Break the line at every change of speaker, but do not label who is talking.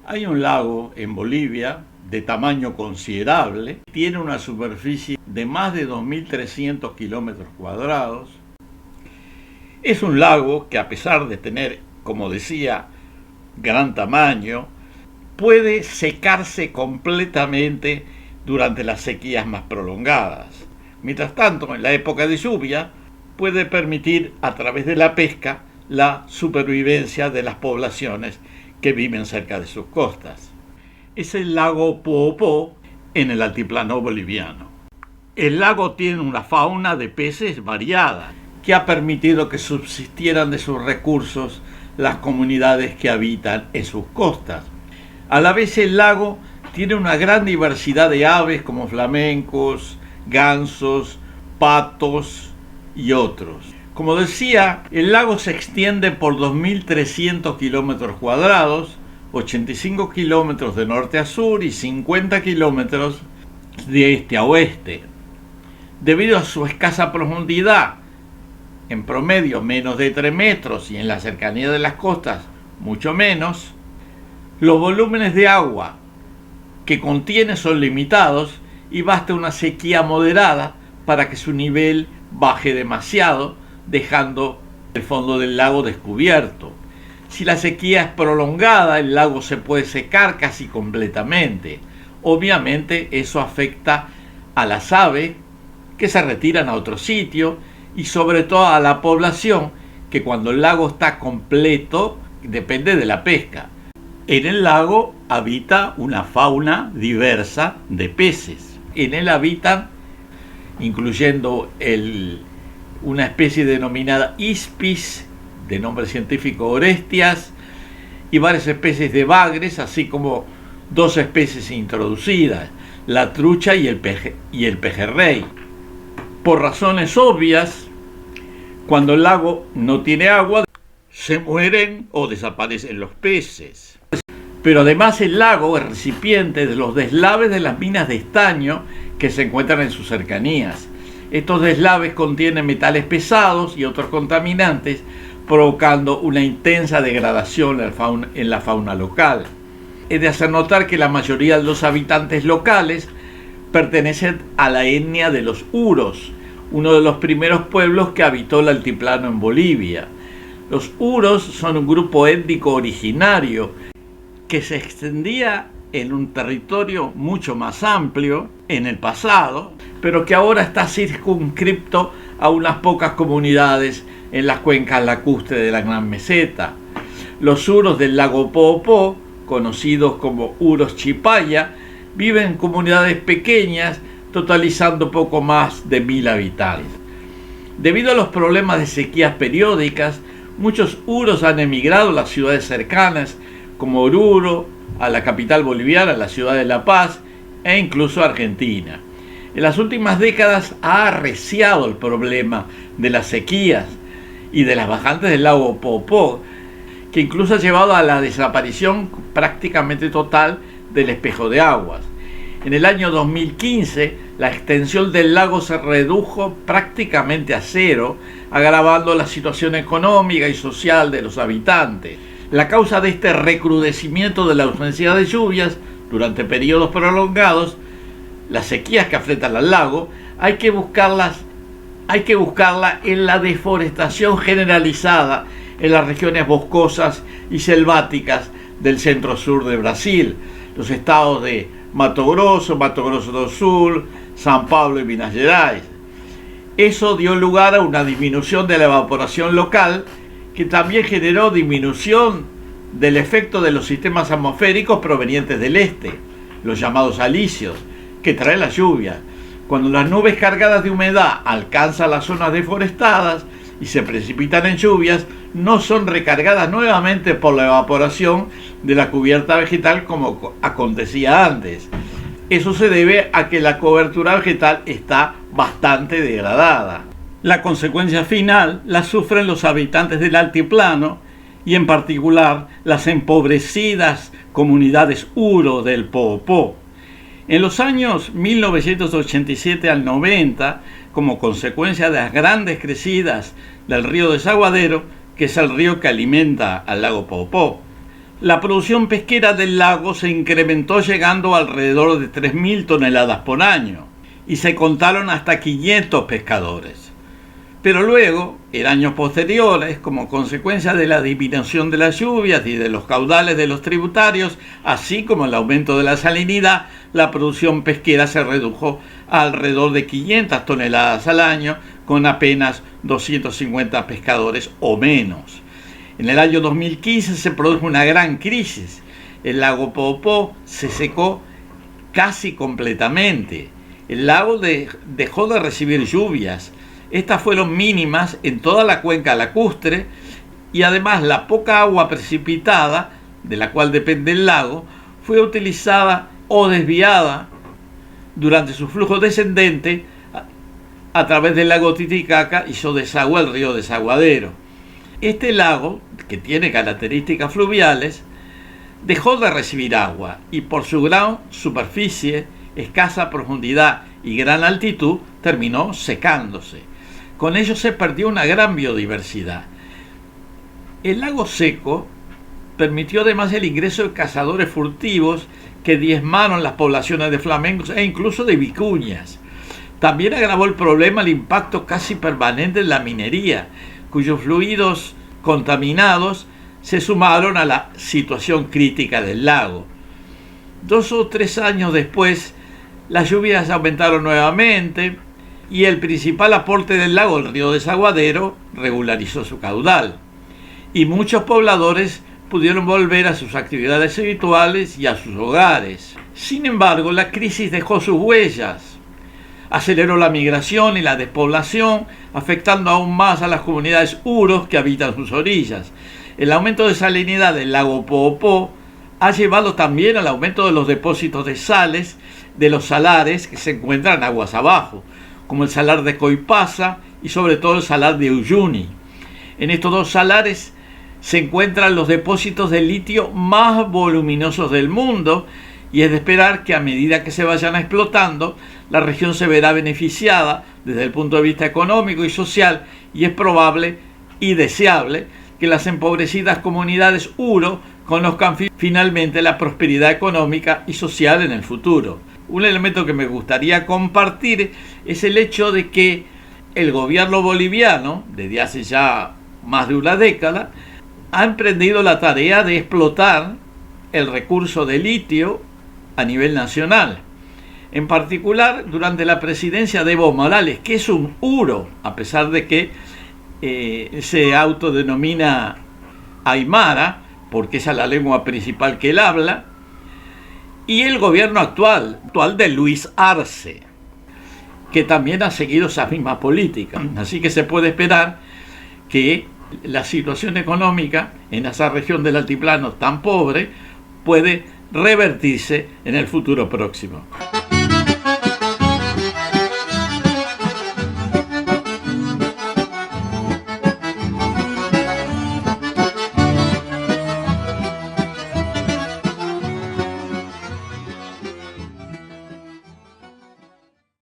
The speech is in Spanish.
Hay un lago en Bolivia de tamaño considerable, tiene una superficie de más de 2.300 kilómetros cuadrados. Es un lago que, a pesar de tener, como decía, gran tamaño, puede secarse completamente durante las sequías más prolongadas. Mientras tanto, en la época de lluvia, puede permitir a través de la pesca la supervivencia de las poblaciones que viven cerca de sus costas. Es el lago Poopó en el altiplano boliviano. El lago tiene una fauna de peces variada que ha permitido que subsistieran de sus recursos las comunidades que habitan en sus costas. A la vez el lago tiene una gran diversidad de aves como flamencos, gansos, patos y otros. Como decía, el lago se extiende por 2.300 kilómetros cuadrados, 85 kilómetros de norte a sur y 50 kilómetros de este a oeste. Debido a su escasa profundidad, en promedio menos de 3 metros y en la cercanía de las costas mucho menos, los volúmenes de agua que contiene son limitados y basta una sequía moderada para que su nivel baje demasiado, dejando el fondo del lago descubierto. Si la sequía es prolongada, el lago se puede secar casi completamente. Obviamente eso afecta a las aves que se retiran a otro sitio y sobre todo a la población que cuando el lago está completo depende de la pesca. En el lago habita una fauna diversa de peces. En él habitan, incluyendo una especie denominada Ispis, de nombre científico Orestias, y varias especies de bagres, así como 2 especies introducidas, la trucha y el pejerrey. Por razones obvias, cuando el lago no tiene agua, se mueren o desaparecen los peces. Pero además el lago es recipiente de los deslaves de las minas de estaño que se encuentran en sus cercanías. Estos deslaves contienen metales pesados y otros contaminantes, provocando una intensa degradación en la fauna local. Es de hacer notar que la mayoría de los habitantes locales pertenecen a la etnia de los huros, uno de los primeros pueblos que habitó el altiplano en Bolivia. Los huros son un grupo étnico originario que se extendía en un territorio mucho más amplio en el pasado, pero que ahora está circunscripto a unas pocas comunidades en las cuencas lacustres de la Gran Meseta. Los huros del lago Poopó, conocidos como huros chipaya, viven en comunidades pequeñas, totalizando poco más de 1.000 habitantes. Debido a los problemas de sequías periódicas, muchos huros han emigrado a las ciudades cercanas, como Oruro, a la capital boliviana, la ciudad de La Paz, e incluso a Argentina. En las últimas décadas ha arreciado el problema de las sequías y de las bajantes del lago Poopó, que incluso ha llevado a la desaparición prácticamente total del espejo de aguas. En el año 2015, la extensión del lago se redujo prácticamente a cero, agravando la situación económica y social de los habitantes. La causa de este recrudecimiento de la ausencia de lluvias durante periodos prolongados, las sequías que afectan al lago, hay que buscarla en la deforestación generalizada en las regiones boscosas y selváticas del centro-sur de Brasil, los estados de Mato Grosso do Sul, San Pablo y Minas Gerais. Eso dio lugar a una disminución de la evaporación local, que también generó disminución del efecto de los sistemas atmosféricos provenientes del este, los llamados alisios, que traen la lluvia. Cuando las nubes cargadas de humedad alcanzan las zonas deforestadas y se precipitan en lluvias, no son recargadas nuevamente por la evaporación de la cubierta vegetal como acontecía antes. Eso se debe a que la cobertura vegetal está bastante degradada. La consecuencia final la sufren los habitantes del altiplano y en particular las empobrecidas comunidades huro del Poopó. En los años 1987 al 90, como consecuencia de las grandes crecidas del río Desaguadero, que es el río que alimenta al lago Poopó, La producción pesquera del lago se incrementó llegando a alrededor de 3.000 toneladas por año y se contaron hasta 500 pescadores. Pero luego, en años posteriores, como consecuencia de la disminución de las lluvias y de los caudales de los tributarios, así como el aumento de la salinidad, la producción pesquera se redujo a alrededor de 500 toneladas al año, con apenas 250 pescadores o menos. En el año 2015 se produjo una gran crisis. El lago Poopó se secó casi completamente. El lago dejó de recibir lluvias. Estas fueron mínimas en toda la cuenca lacustre y además la poca agua precipitada, de la cual depende el lago, fue utilizada o desviada durante su flujo descendente a través del lago Titicaca, hizo desagüe al río Desaguadero. Este lago, que tiene características fluviales, dejó de recibir agua y por su gran superficie, escasa profundidad y gran altitud, terminó secándose. Con ello se perdió una gran biodiversidad. El lago seco permitió además el ingreso de cazadores furtivos que diezmaron las poblaciones de flamencos e incluso de vicuñas. También agravó el problema el impacto casi permanente de la minería, cuyos fluidos contaminados se sumaron a la situación crítica del lago. 2 o 3 años después, las lluvias aumentaron nuevamente y el principal aporte del lago, el río Desaguadero, regularizó su caudal. Y muchos pobladores pudieron volver a sus actividades habituales y a sus hogares. Sin embargo, la crisis dejó sus huellas. Aceleró la migración y la despoblación, afectando aún más a las comunidades huros que habitan sus orillas. El aumento de salinidad del lago Poopó ha llevado también al aumento de los depósitos de sales de los salares que se encuentran aguas abajo, como el salar de Coipasa y sobre todo el salar de Uyuni. En estos dos salares se encuentran los depósitos de litio más voluminosos del mundo y es de esperar que a medida que se vayan explotando, la región se verá beneficiada desde el punto de vista económico y social y es probable y deseable que las empobrecidas comunidades huro conozcan finalmente la prosperidad económica y social en el futuro. Un elemento que me gustaría compartir es el hecho de que el gobierno boliviano, desde hace ya más de una década, ha emprendido la tarea de explotar el recurso de litio a nivel nacional. En particular, durante la presidencia de Evo Morales, que es un huro, a pesar de que se autodenomina aymara, porque esa es la lengua principal que él habla, y el gobierno actual de Luis Arce, que también ha seguido esa misma política. Así que se puede esperar que la situación económica en esa región del altiplano tan pobre puede revertirse en el futuro próximo.